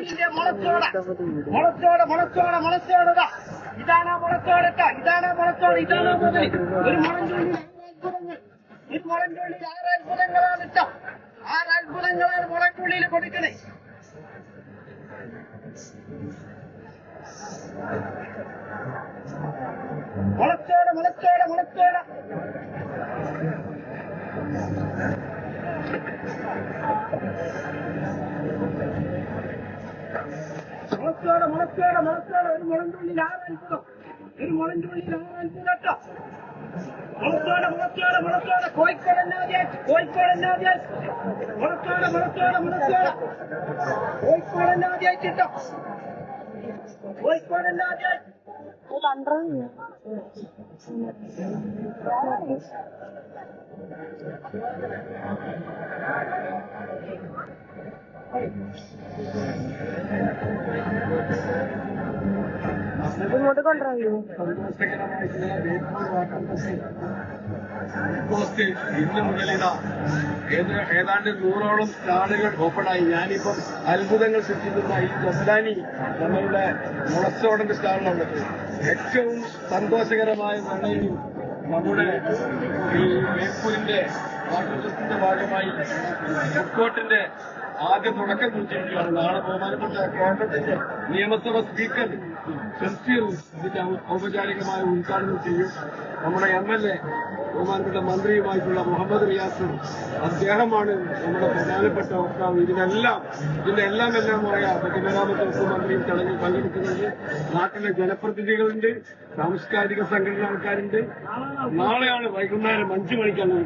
ഇതാണ് മുളത്തോടട്ട, ഇതാണ് മുളത്തോട്, ഇതാണ് മുതൽ. ഒരു മുളഞ്ചുള്ളിൽ 6 അത്ഭുതങ്ങളാണ് ഇട്ട. 6 അത്ഭുതങ്ങളാണ് മുളക്കുള്ളിൽ കൊടുക്കണേ. മുളത്തോട് മുളത്തോട് മുളത്തോട് മുളത്തോട് മുളത്തോട് മുളത്തോട്. ഒരു മുളഞ്ചുള്ളിൽ 6 അത്ഭുതം, ഒരു മുളഞ്ചുള്ളിൽ 6 അത്ഭുതട്ടോ. മുളത്തോട് മുളത്തോട് മുളത്തോട്. കോഴിക്കോട് എന്നാദ്യായിട്ട്, കോഴിക്കോട് എന്നാദ്യായിട്ട്. മുളത്തോട് മുളത്തോട് മുളത്തോട്. കോഴിക്കോട് എന്നാദ്യായിട്ടോ, കോഴിക്കോട് എന്നാദ്യായിട്ട്. ഇങ്ങോട്ട് കൊണ്ടുവരാമോ? ഇന്ന് മുതലിതാ ഏതാണ്ട് 100ഓളം സ്റ്റാളുകൾ ഓപ്പണായി. ഞാനിപ്പം അത്ഭുതങ്ങൾ സൃഷ്ടിക്കുന്ന ഈ ജസ്ലാനി നമ്മളുടെ മുളച്ചോടന്റെ സ്റ്റാളിലുള്ളത്. ഏറ്റവും സന്തോഷകരമായ വേളയിൽ നമ്മുടെ ഈ ബേപ്പൂരിന്റെ വാട്ടർഫെസ്റ്റിന്റെ ഭാഗമായി ഫുഡ്കോർട്ടിന്റെ ആദ്യ തുടക്കം കുറിച്ചിരിക്കുകയാണ്. നാളെ ബഹുമാനപ്പെട്ട കേരളത്തിന്റെ നിയമസഭ സ്പീക്കർ ഷംസീർ ഇതിന്റെ ഔപചാരികമായ ഉദ്ഘാടനം ചെയ്യും. നമ്മുടെ MLA ബഹുമാനപ്പെട്ട മന്ത്രിയുമായിട്ടുള്ള മുഹമ്മദ് റിയാസ്, അദ്ദേഹമാണ് നമ്മുടെ പ്രധാനപ്പെട്ട വക്താവ്. ഇതിന്റെ എല്ലാം പറയാം. പൊതുമരാമത്ത് വകുപ്പ് മന്ത്രിയും ചടങ്ങിൽ പങ്കെടുക്കുന്നുണ്ട്. നാട്ടിലെ ജനപ്രതിനിധികളുണ്ട്, സാംസ്കാരിക സംഘടന ആൾക്കാരുണ്ട്. നാളെയാണ് വൈകുന്നേരം 5 മണിക്കാണ്.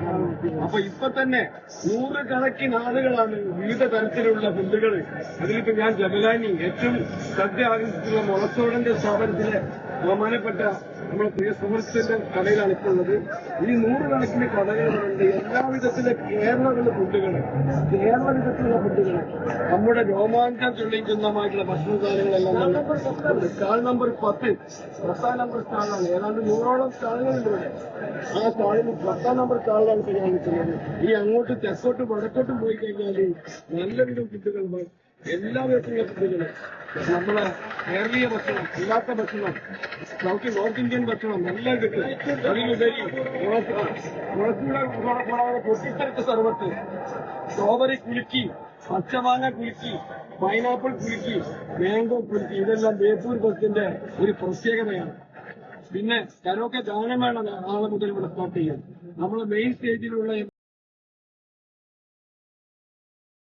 അപ്പൊ ഇപ്പൊ തന്നെ 100 കണക്കിന് ആളുകളാണ് വിവിധ തരത്തിലുള്ള ഫുഡുകൾ. അതിലിപ്പോ ഞാൻ ജബലാനി ഏറ്റവും ശ്രദ്ധ ആകർഷിച്ചിട്ടുള്ള മുളത്തോടന്റെ സ്ഥാപനത്തിലെ ബഹുമാനപ്പെട്ട നമ്മുടെ പ്രിയ സുഹൃത്തിന്റെ കടയിലാണ് ഇപ്പോൾ ഉള്ളത്. ഈ 100 കണക്കിന് കടകളുണ്ട്. എല്ലാവിധത്തിലെ കേരളത്തിലുള്ള ഫുഡുകൾ, നമ്മുടെ രോമാഞ്ചം തെളിയിക്കുന്നതായിട്ടുള്ള ഭക്ഷണ സാധനങ്ങളെല്ലാം തന്നെ. സ്റ്റാൾ നമ്പർ 10 10 നമ്പർ സ്റ്റാളാണ്. ഏതാണ്ട് 100ഓളം സ്റ്റാളുകളുണ്ട് ഇവിടെ. ആ സ്റ്റാളിൽ 10 നമ്പർ സ്റ്റാളിലാണ് ഇപ്പോൾ ഞാൻ നിൽക്കുന്നത്. ഈ അങ്ങോട്ട് തെക്കോട്ടും വടക്കോട്ടും പോയി കഴിഞ്ഞാൽ നല്ലവിധം ഫുഡുകൾ, എല്ലാ വിധത്തിലുള്ള ഫുഡുകൾ, നമ്മളെ കേരളീയ ഭക്ഷണം, അല്ലാത്ത ഭക്ഷണം, നോർത്ത് ഇന്ത്യൻ ഭക്ഷണം എല്ലാം കിട്ടും. അതിലുപരി മുളക്കൂടെ കൂടാതെ പൊട്ടിത്തെറിച്ച സർവത്ത്, സ്ട്രോബറി കുലുക്കി, പച്ചമാങ്ങ കുലുക്കി, പൈനാപ്പിൾ കുലുക്കി, മാംഗോ കുലുക്കി, ഇതെല്ലാം ബേപ്പൂർ ഫെസ്റ്റിന്റെ ഒരു പ്രത്യേകതയാണ്. പിന്നെ കരോക്കെ ഗാനമേള നാളെ മുതൽ ഇവിടെ സ്റ്റാർട്ട് ചെയ്യും. നമ്മൾ മെയിൻ സ്റ്റേജിലുള്ള